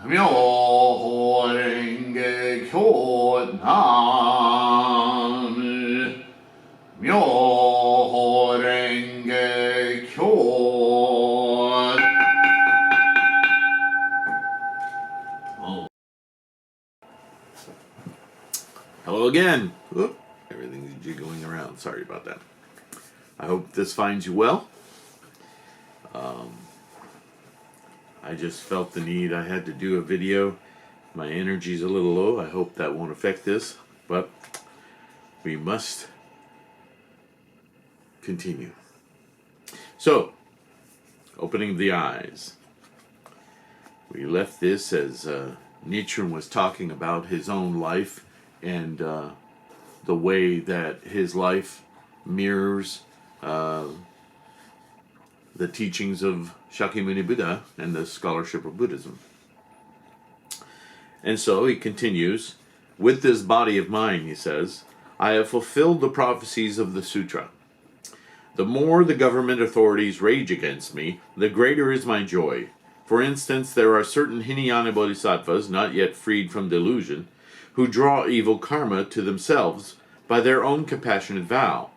妙法蓮華経南無妙法蓮華経。Hello again. Whoop. Everything's jiggling around. Sorry about that. I hope this finds you well. I just felt the need. I had to do a video. My energy's a little low. I hope that won't affect this, but we must continue. So, opening of the eyes. We left this as Nichiren was talking about his own life and the way that his life mirrors the teachings of Shakyamuni Buddha and the scholarship of Buddhism. And so he continues, with this body of mine, he says, I have fulfilled the prophecies of the sutra. The more the government authorities rage against me, the greater is my joy. For instance, there are certain Hinayana bodhisattvas, not yet freed from delusion, who draw evil karma to themselves by their own compassionate vow.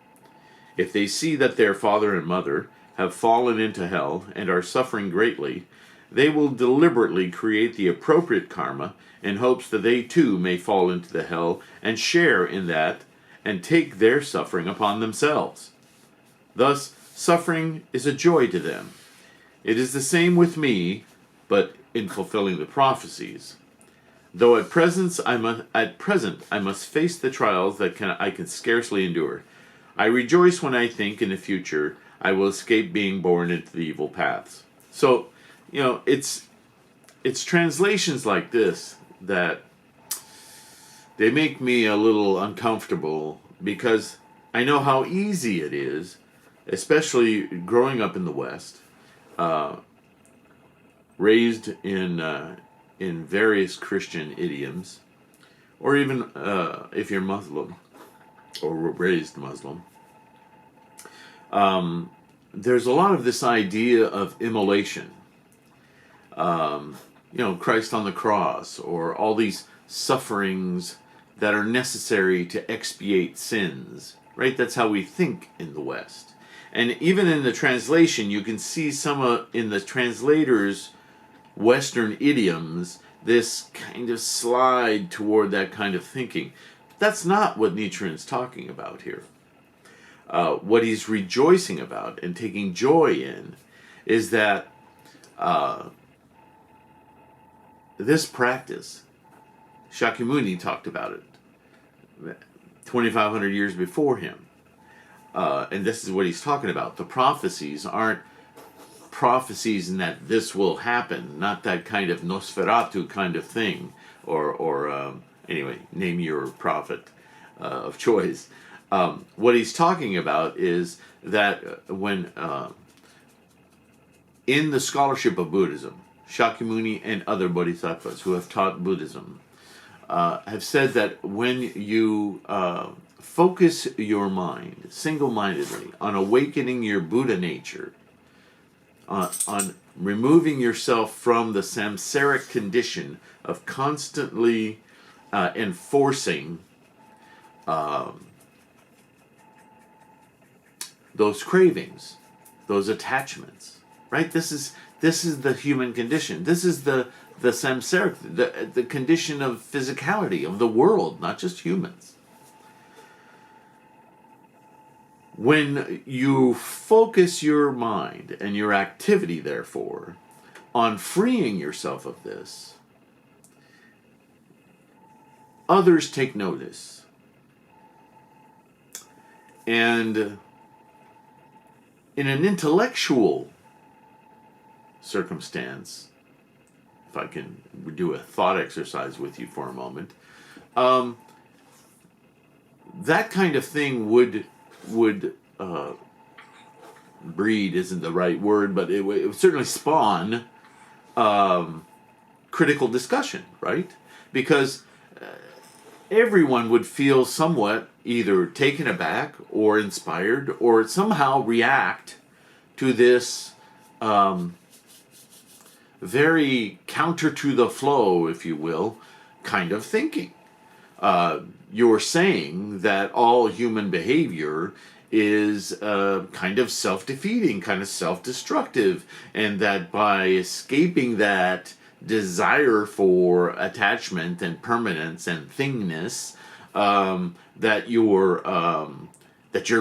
If they see that their father and mother have fallen into hell and are suffering greatly, they will deliberately create the appropriate karma in hopes that they too may fall into the hell and share in that and take their suffering upon themselves. Thus, suffering is a joy to them. It is the same with me, but in fulfilling the prophecies. Though at present I must face the trials that I can scarcely endure. I rejoice when I think in the future I will escape being born into the evil paths. So, it's translations like this that they make me a little uncomfortable, because I know how easy it is, especially growing up in the West, raised in various Christian idioms, or even if you're Muslim or raised Muslim. There's a lot of this idea of immolation. Christ on the cross, or all these sufferings that are necessary to expiate sins, right? That's how we think in the West. And even in the translation, you can see some in the translators' Western idioms, this kind of slide toward that kind of thinking. But that's not what Nichiren's talking about here. What he's rejoicing about and taking joy in is that this practice, Shakyamuni talked about it 2,500 years before him. And this is what he's talking about. The prophecies aren't prophecies in that this will happen, not that kind of Nosferatu kind of thing, or anyway, name your prophet of choice. What he's talking about is that when in the scholarship of Buddhism, Shakyamuni and other bodhisattvas who have taught Buddhism have said that when you focus your mind single-mindedly on awakening your Buddha nature, on removing yourself from the samsaric condition of constantly enforcing those cravings, those attachments, right? This is the human condition. This is the samsaric, the condition of physicality of the world, not just humans. When you focus your mind and your activity, therefore, on freeing yourself of this, others take notice. And in an intellectual circumstance, if I can do a thought exercise with you for a moment, that kind of thing would breed isn't the right word, but it would certainly spawn critical discussion, right? Because everyone would feel somewhat either taken aback or inspired, or somehow react to this very counter to the flow, if you will, kind of thinking. You're saying that all human behavior is kind of self-defeating, kind of self-destructive, and that by escaping that desire for attachment and permanence and thingness, that you're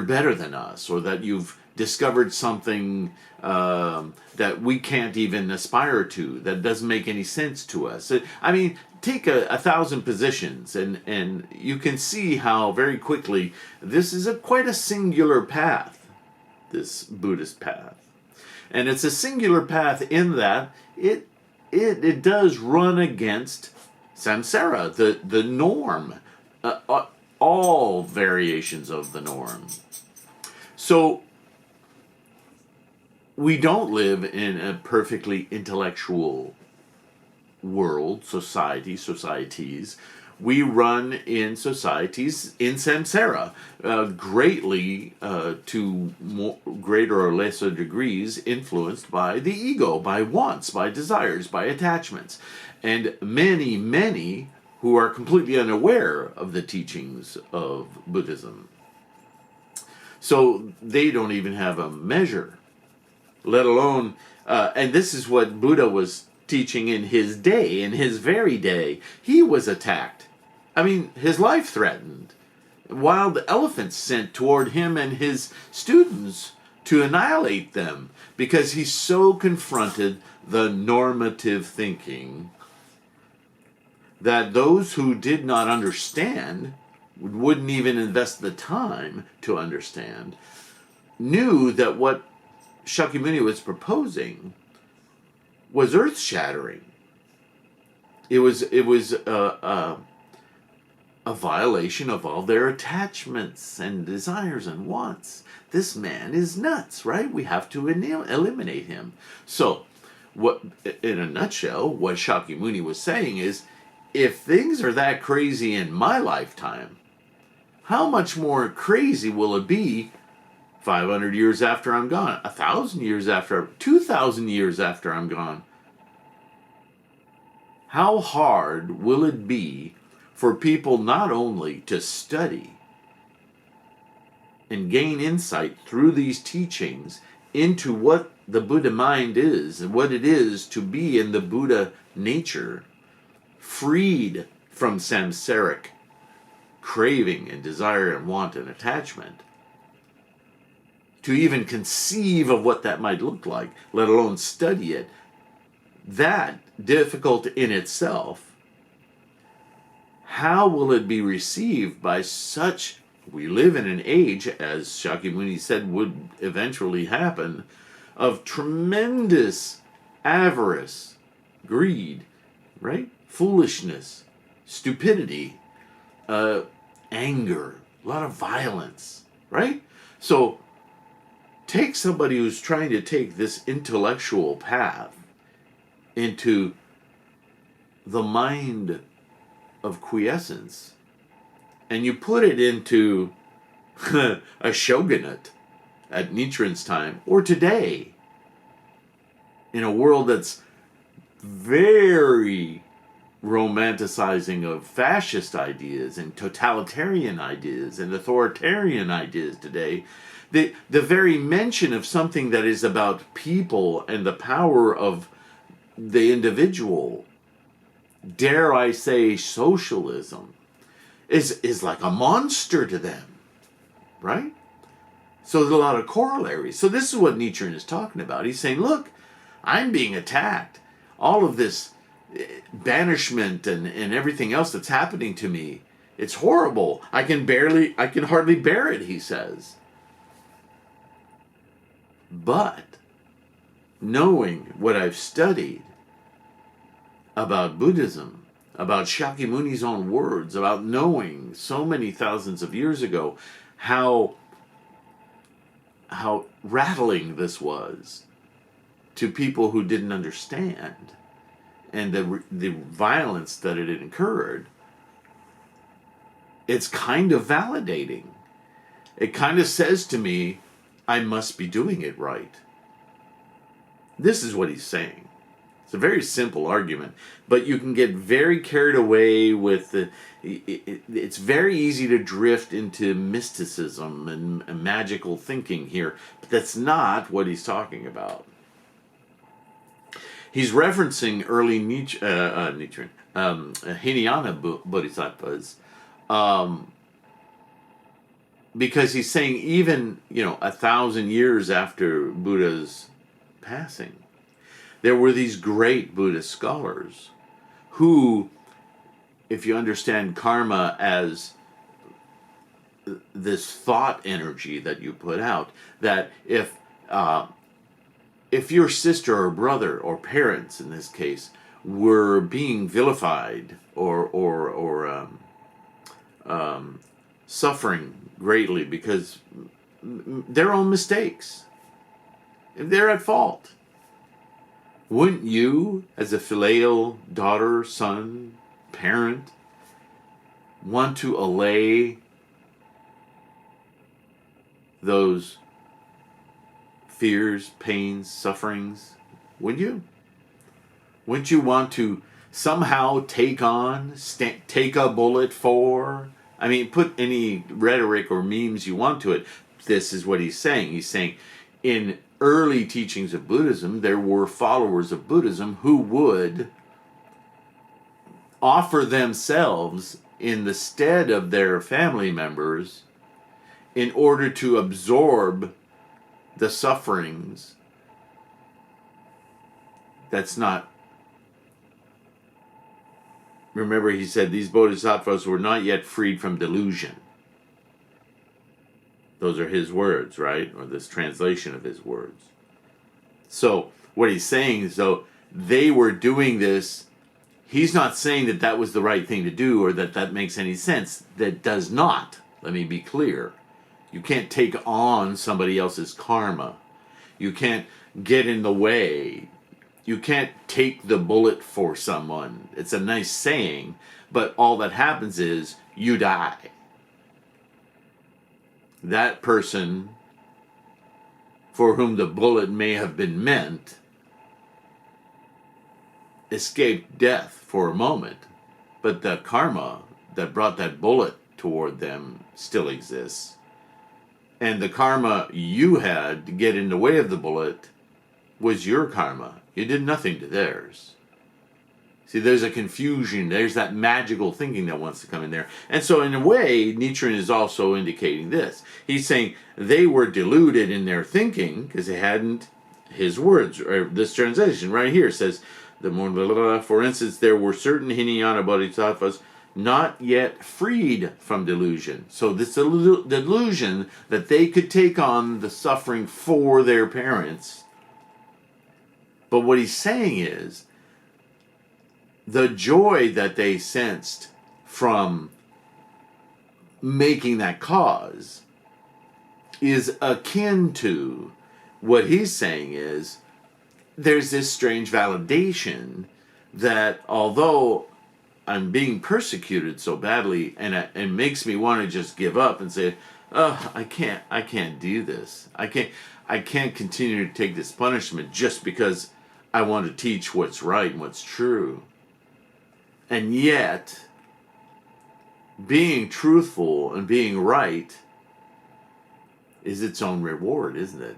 better than us, or that you've discovered something that we can't even aspire to, that doesn't make any sense to us. I mean, take a thousand positions, and you can see how very quickly this is quite a singular path, this Buddhist path. And it's a singular path in that it does run against samsara, the norm, all variations of the norm. So we don't live in a perfectly intellectual world, societies. We run in societies in samsara, greatly to greater or lesser degrees influenced by the ego, by wants, by desires, by attachments. And many, many who are completely unaware of the teachings of Buddhism. So they don't even have a measure, let alone, and this is what Buddha was teaching in his day, in his very day. He was attacked. I mean, his life threatened. Wild elephants sent toward him and his students to annihilate them because he so confronted the normative thinking that those who did not understand, wouldn't even invest the time to understand, knew that what Shakyamuni was proposing was earth-shattering. It was a violation of all their attachments and desires and wants. This man is nuts, right? We have to eliminate him. So, what, in a nutshell, what Shakyamuni was saying is, if things are that crazy in my lifetime, how much more crazy will it be 500 years after I'm gone, 1,000 years after, 2,000 years after I'm gone? How hard will it be for people not only to study and gain insight through these teachings into what the Buddha mind is and what it is to be in the Buddha nature, freed from samsaric craving and desire and want and attachment, to even conceive of what that might look like, let alone study it, that difficult in itself. How will it be received by such? We live in an age, as Shakyamuni said would eventually happen, of tremendous avarice, greed, right? Foolishness, stupidity, anger, a lot of violence, right? So take somebody who's trying to take this intellectual path into the mind of quiescence, and you put it into a shogunate at Nichiren's time, or today, in a world that's very romanticizing of fascist ideas and totalitarian ideas and authoritarian ideas today, the very mention of something that is about people and the power of the individual, dare I say socialism, is like a monster to them, right? So there's a lot of corollaries. So this is what Nichiren is talking about. He's saying, look, I'm being attacked. All of this banishment and everything else that's happening to me, it's horrible. I can hardly bear it, he says. But knowing what I've studied about Buddhism, about Shakyamuni's own words, about knowing so many thousands of years ago how rattling this was to people who didn't understand, and the violence that it incurred, it's kind of validating. It kind of says to me, I must be doing it right. This is what he's saying. It's a very simple argument, but you can get very carried away with it's very easy to drift into mysticism and magical thinking here, but that's not what he's talking about. He's referencing early Nichiren, Hinayana Bodhisattvas, because he's saying even 1,000 years after Buddha's passing, there were these great Buddhist scholars who, if you understand karma as this thought energy that you put out, that if your sister or brother or parents, in this case, were being vilified or suffering greatly because their own mistakes, if they're at fault, wouldn't you, as a filial daughter, son, parent, want to allay those fears, pains, sufferings? Would you? Wouldn't you want to somehow take a bullet for? I mean, put any rhetoric or memes you want to it. This is what he's saying. He's saying, in early teachings of Buddhism, there were followers of Buddhism who would offer themselves in the stead of their family members in order to absorb the sufferings. That's not... Remember, he said these bodhisattvas were not yet freed from delusion. Those are his words, right? Or this translation of his words. So what he's saying is, though, they were doing this. He's not saying that that was the right thing to do or that that makes any sense. That does not. Let me be clear. You can't take on somebody else's karma. You can't get in the way. You can't take the bullet for someone. It's a nice saying, but all that happens is you die. That person for whom the bullet may have been meant escaped death for a moment, but the karma that brought that bullet toward them still exists. And the karma you had to get in the way of the bullet was your karma. You did nothing to theirs. See, there's a confusion. There's that magical thinking that wants to come in there. And so in a way, Nichiren is also indicating this. He's saying they were deluded in their thinking because they hadn't, his words, or this translation right here says, for instance, there were certain Hinayana Bodhisattvas not yet freed from delusion. So this delusion that they could take on the suffering for their parents. But what he's saying is, the joy that they sensed from making that cause is akin to what he's saying is, there's this strange validation that although I'm being persecuted so badly, and it makes me want to just give up and say, oh, I can't do this. I can't continue to take this punishment just because I want to teach what's right and what's true. And yet, being truthful and being right is its own reward, isn't it?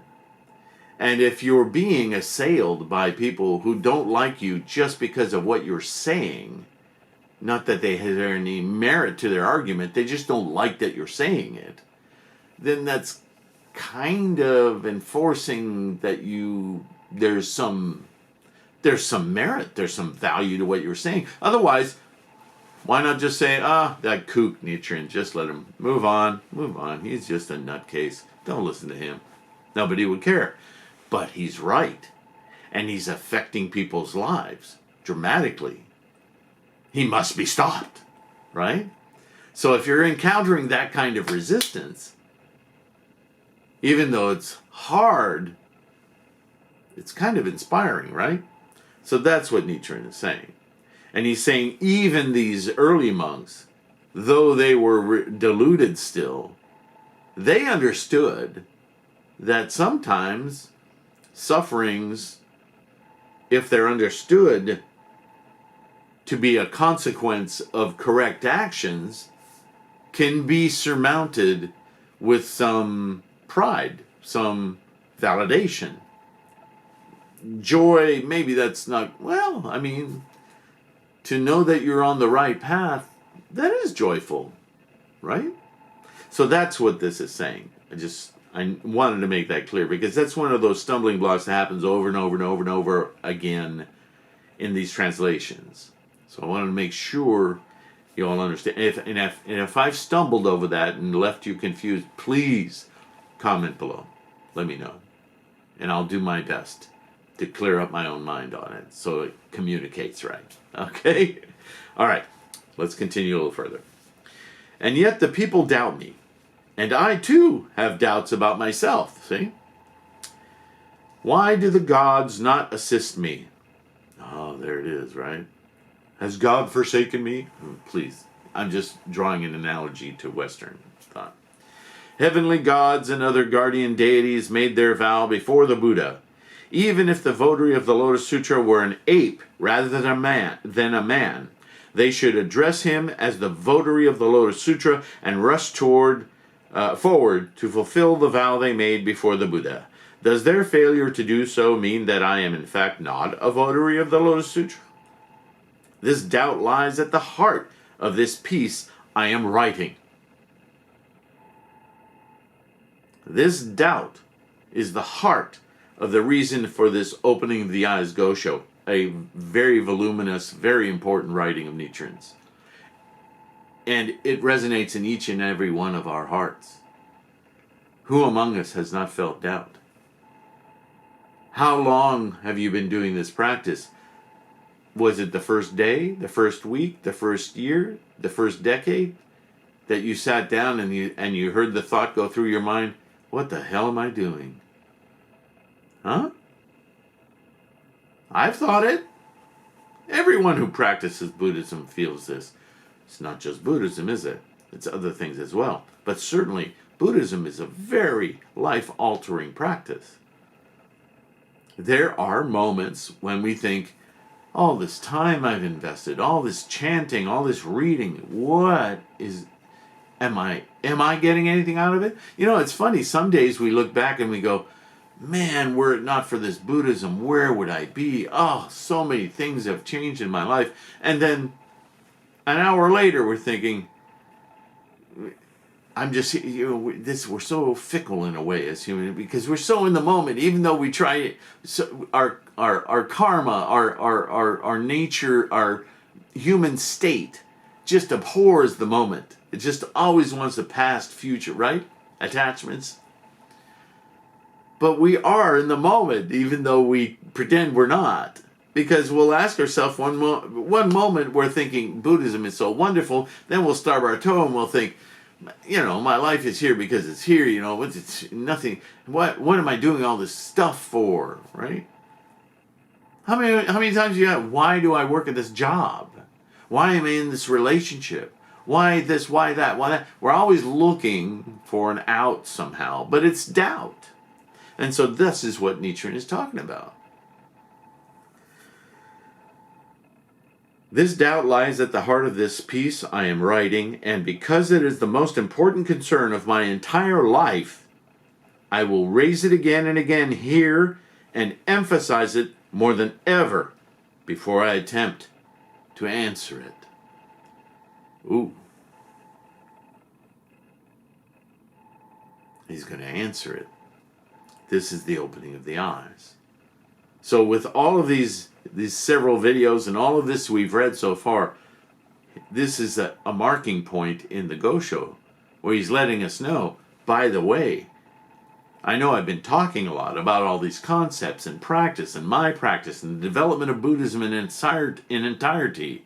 And if you're being assailed by people who don't like you just because of what you're saying, not that they have any merit to their argument, they just don't like that you're saying it, then that's kind of enforcing that there's some merit, there's some value to what you're saying. Otherwise, why not just say, that kook Nichiren, just let him move on. He's just a nutcase. Don't listen to him. Nobody would care. But he's right. And he's affecting people's lives dramatically. He must be stopped, right? So if you're encountering that kind of resistance, even though it's hard, it's kind of inspiring, right? So that's what Nichiren is saying. And he's saying even these early monks, though they were deluded still, they understood that sometimes sufferings if they're understood to be a consequence of correct actions, can be surmounted with some pride, some validation. Joy, maybe that's not, well, I mean, to know that you're on the right path, that is joyful, right? So that's what this is saying. I wanted to make that clear, because that's one of those stumbling blocks that happens over and over and over and over again in these translations. So I wanted to make sure you all understand. If I've stumbled over that and left you confused, please comment below. Let me know. And I'll do my best to clear up my own mind on it so it communicates right. Okay? All right. Let's continue a little further. And yet the people doubt me. And I too have doubts about myself. See? Why do the gods not assist me? Oh, there it is, right? Has God forsaken me? Please, I'm just drawing an analogy to Western thought. Heavenly gods and other guardian deities made their vow before the Buddha. Even if the votary of the Lotus Sutra were an ape rather than a man, they should address him as the votary of the Lotus Sutra and rush forward to fulfill the vow they made before the Buddha. Does their failure to do so mean that I am in fact not a votary of the Lotus Sutra? This doubt lies at the heart of this piece I am writing. This doubt is the heart of the reason for this opening of the eyes Gosho, a very voluminous, very important writing of Nichiren's. And it resonates in each and every one of our hearts. Who among us has not felt doubt? How long have you been doing this practice? Was it the first day, the first week, the first year, the first decade that you sat down and you heard the thought go through your mind, what the hell am I doing? Huh? I've thought it. Everyone who practices Buddhism feels this. It's not just Buddhism, is it? It's other things as well. But certainly, Buddhism is a very life-altering practice. There are moments when we think, all this time I've invested, all this chanting, all this reading, am I getting anything out of it? You know, it's funny, some days we look back and we go, man, were it not for this Buddhism, where would I be? Oh, so many things have changed in my life. And then an hour later we're thinking, we're so fickle in a way as human, because we're so in the moment, even though we try, so our karma, our nature, our human state just abhors the moment. It just always wants the past, future, right? Attachments. But we are in the moment, even though we pretend we're not. Because we'll ask ourselves one moment we're thinking Buddhism is so wonderful, then we'll stub our toe and we'll think, my life is here because it's here, it's nothing. What am I doing all this stuff for, right? How many times you have, why do I work at this job? Why am I in this relationship? Why this, why that? We're always looking for an out somehow, but it's doubt. And so this is what Nichiren is talking about. This doubt lies at the heart of this piece I am writing, and because it is the most important concern of my entire life, I will raise it again and again here and emphasize it more than ever before I attempt to answer it. Ooh. He's going to answer it. This is the opening of the eyes. So with all of these several videos and all of this we've read so far, this is a marking point in the Gosho where he's letting us know, by the way, I know I've been talking a lot about all these concepts and practice and my practice and the development of Buddhism in entirety,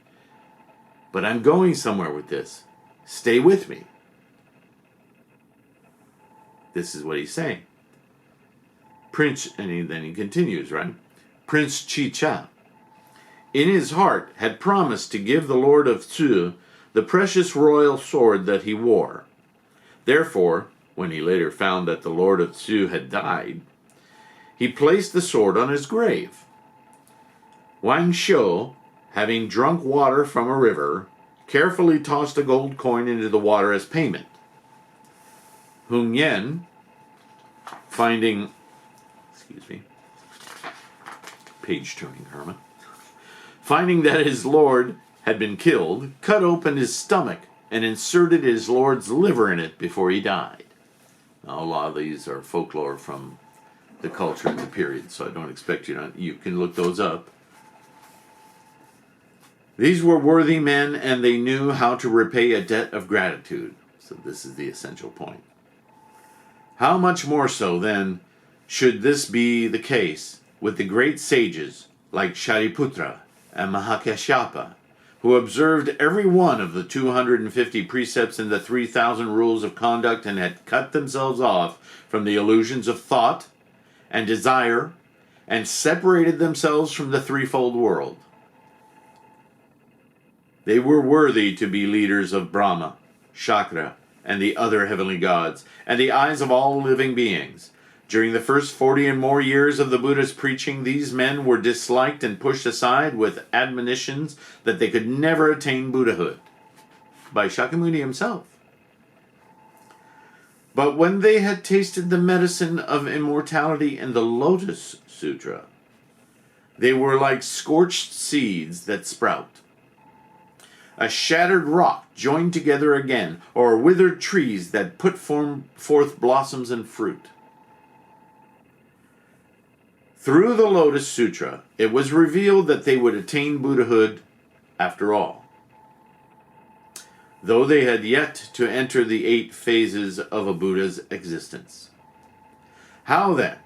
but I'm going somewhere with this. Stay with me. This is what he's saying. Then he continues, right? Prince Chicha, in his heart, had promised to give the Lord of Tzu the precious royal sword that he wore. Therefore, when he later found that the Lord of Tzu had died, he placed the sword on his grave. Wang Shou, having drunk water from a river, carefully tossed a gold coin into the water as payment. Hung Yen, finding, page turning, Herman, finding that his lord had been killed, cut open his stomach and inserted his lord's liver in it before he died. Now, a lot of these are folklore from the culture in the period, so I don't expect you can look those up. These were worthy men, and they knew how to repay a debt of gratitude. So this is the essential point. How much more so, then, should this be the case with the great sages like Shariputra and Mahakashyapa, who observed every one of the 250 precepts and the 3,000 rules of conduct and had cut themselves off from the illusions of thought and desire and separated themselves from the threefold world. They were worthy to be leaders of Brahma, Shakra, and the other heavenly gods, and the eyes of all living beings. During the first 40 and more years of the Buddha's preaching, these men were disliked and pushed aside with admonitions that they could never attain Buddhahood by Shakyamuni himself. But when they had tasted the medicine of immortality in the Lotus Sutra, they were like scorched seeds that sprout, a shattered rock joined together again, or withered trees that put forth blossoms and fruit. Through the Lotus Sutra, it was revealed that they would attain Buddhahood after all, though they had yet to enter the 8 phases of a Buddha's existence. How then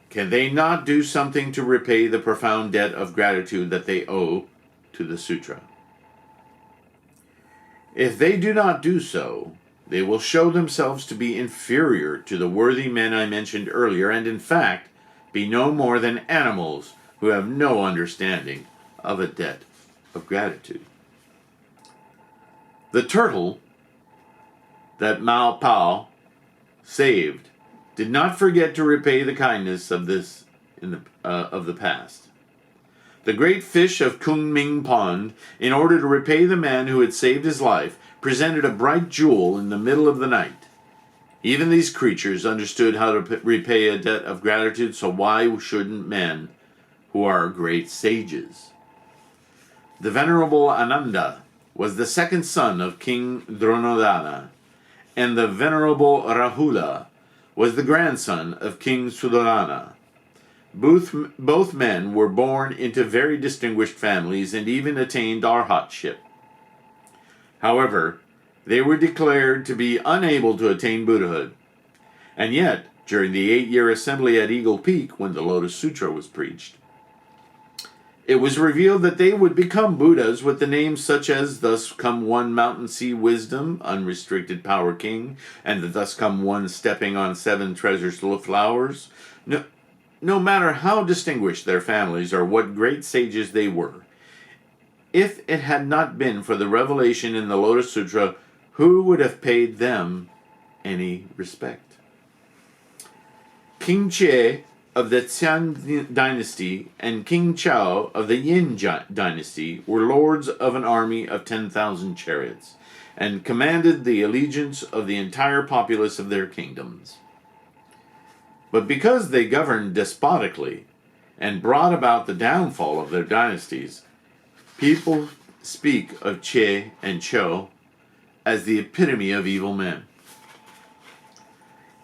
can they not do something to repay the profound debt of gratitude that they owe to the Sutra? If they do not do so, they will show themselves to be inferior to the worthy men I mentioned earlier, and in fact, be no more than animals who have no understanding of a debt of gratitude. The turtle that Mao Pao saved did not forget to repay the kindness of the past. The great fish of Kunming Pond, in order to repay the man who had saved his life, presented a bright jewel in the middle of the night. Even these creatures understood how to repay a debt of gratitude, so why shouldn't men who are great sages? The Venerable Ananda was the second son of King Dronodana, and the Venerable Rahula was the grandson of King Sudarana. Both men were born into very distinguished families and even attained arhatship. However, they were declared to be unable to attain Buddhahood. And yet, during the 8-year assembly at Eagle Peak, when the Lotus Sutra was preached, it was revealed that they would become Buddhas with the names such as Thus Come One Mountain Sea Wisdom, Unrestricted Power King, and the Thus Come One Stepping on 7 Treasures Flowers. No matter how distinguished their families or what great sages they were, if it had not been for the revelation in the Lotus Sutra, who would have paid them any respect? King Che of the Qian dynasty and King Chao of the Yin dynasty were lords of an army of 10,000 chariots and commanded the allegiance of the entire populace of their kingdoms. But because they governed despotically and brought about the downfall of their dynasties, people speak of Che and Chou as the epitome of evil men.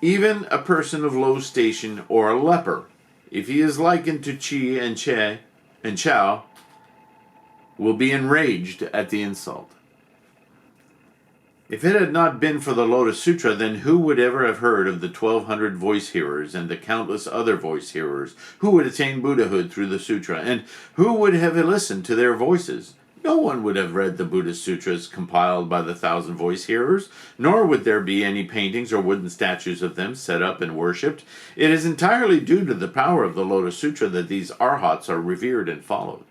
Even a person of low station or a leper, if he is likened to Chi and Che and Chao, will be enraged at the insult. If it had not been for the Lotus Sutra, then who would ever have heard of the 1,200 voice hearers and the countless other voice hearers who would attain Buddhahood through the Sutra? And who would have listened to their voices? No one would have read the Buddhist sutras compiled by the 1,000 voice hearers, nor would there be any paintings or wooden statues of them set up and worshipped. It is entirely due to the power of the Lotus Sutra that these arhats are revered and followed.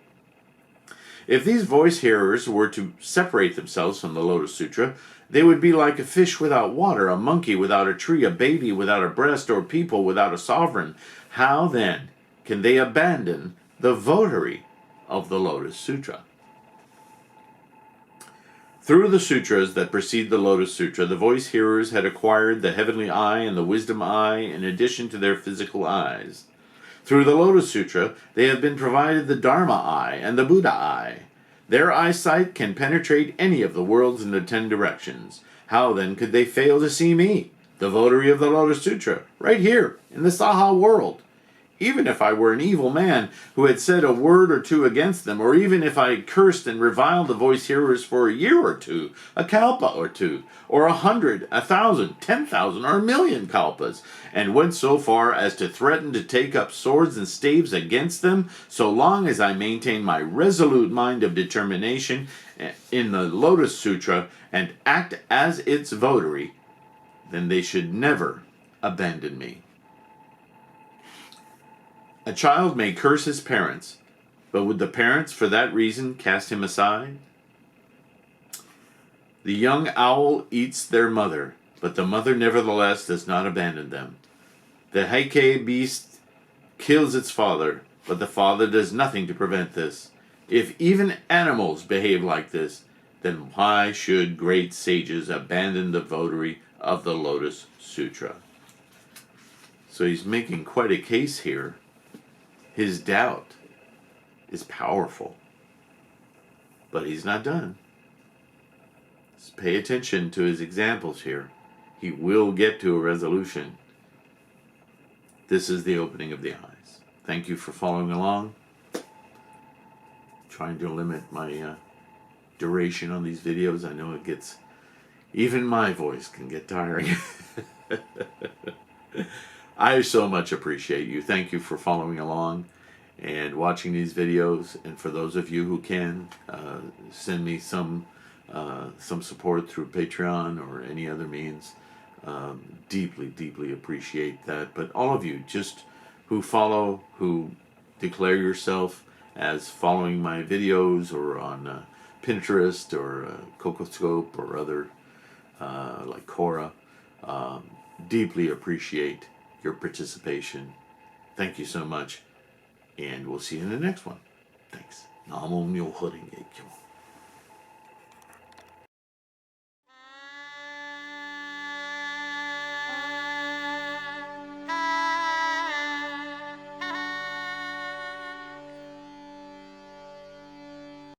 If these voice hearers were to separate themselves from the Lotus Sutra, they would be like a fish without water, a monkey without a tree, a baby without a breast, or people without a sovereign. How then can they abandon the votary of the Lotus Sutra. Through the sutras that precede the Lotus Sutra, the voice hearers had acquired the heavenly eye and the wisdom eye in addition to their physical eyes. Through the Lotus Sutra, they have been provided the Dharma eye and the Buddha eye. Their eyesight can penetrate any of the worlds in the 10 directions. How then could they fail to see me, the votary of the Lotus Sutra, right here in the Saha world? Even if I were an evil man who had said a word or two against them, or even if I cursed and reviled the voice hearers for a year or two, a kalpa or two, or 100, 1,000, 10,000, or 1,000,000 kalpas, and went so far as to threaten to take up swords and staves against them, so long as I maintain my resolute mind of determination in the Lotus Sutra and act as its votary, then they should never abandon me. A child may curse his parents, but would the parents for that reason cast him aside? The young owl eats their mother, but the mother nevertheless does not abandon them. The heike beast kills its father, but the father does nothing to prevent this. If even animals behave like this, then why should great sages abandon the votary of the Lotus Sutra? So he's making quite a case here. His doubt is powerful, but he's not done. Just pay attention to his examples here. He will get to a resolution. This is the opening of the eyes. Thank you for following along. Trying to limit my duration on these videos. I know it gets, even my voice can get tiring. I so much appreciate you. Thank you for following along and watching these videos. And for those of you who can, send me some support through Patreon or any other means. Deeply, deeply appreciate that. But all of you, just who follow, who declare yourself as following my videos or on Pinterest or Cocoscope or other like Quora, deeply appreciate your participation. Thank you so much, and we'll see you in the next one. Thanks. Namo Myoho Renge Kyo.